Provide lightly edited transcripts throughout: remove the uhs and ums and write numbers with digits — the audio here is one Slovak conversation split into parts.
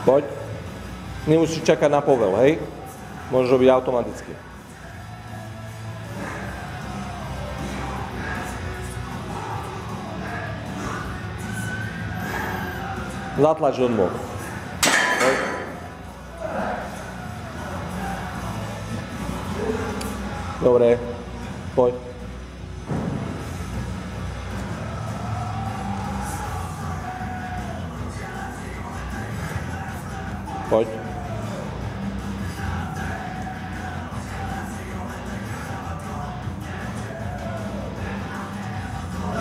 Poď. Nemusíš čakať na povel, hej? Môžeš robiť automaticky. Zatlač do nôh. Dobre, poď. Poď.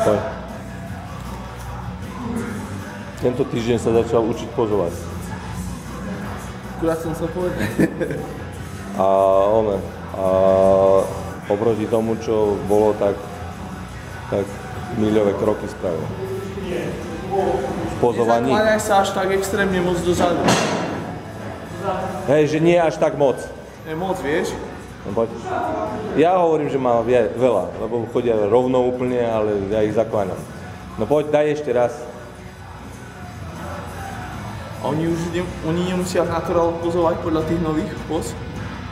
Poď. Tento týždeň sa začal učiť pozovať. Akurát som sa povedal. A oproti tomu, čo bolo, tak miľové kroky spravil. V pozovaní. Nezakláňaj sa až tak extrémne moc dozadu. Hej, že nie až tak moc. Je moc, vieš? No poď. Ja hovorím, že má veľa, lebo chodia rovno úplne, ale ja ich zakláňam. No poď, daj ešte raz. A oni nemusia natural pozovať podľa tých nových poz?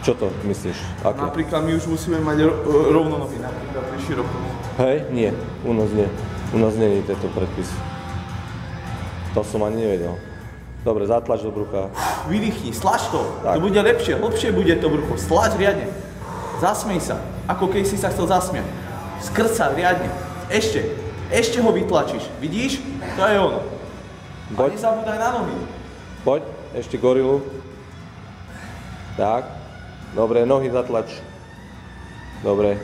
Čo to myslíš? Aké? Napríklad my už musíme mať rovno nohy, napríklad pri širokom. Hej, nie. U nás nie. U nás nie je tento predpis. To som ani nevedel. Dobre, zatlač do brucha. Vydýchni, stlač to. Tak. To bude lepšie bude to brucho. Stlač riadne. Zasmej sa, ako keď si sa chcel zasmiať. Skrť sa riadne. Ešte ho vytlačíš. Vidíš? To je ono. A nezabúdaj na nohy. Poď, ešte gorilu. Tak. Dobre, nohy zatlač. Dobre.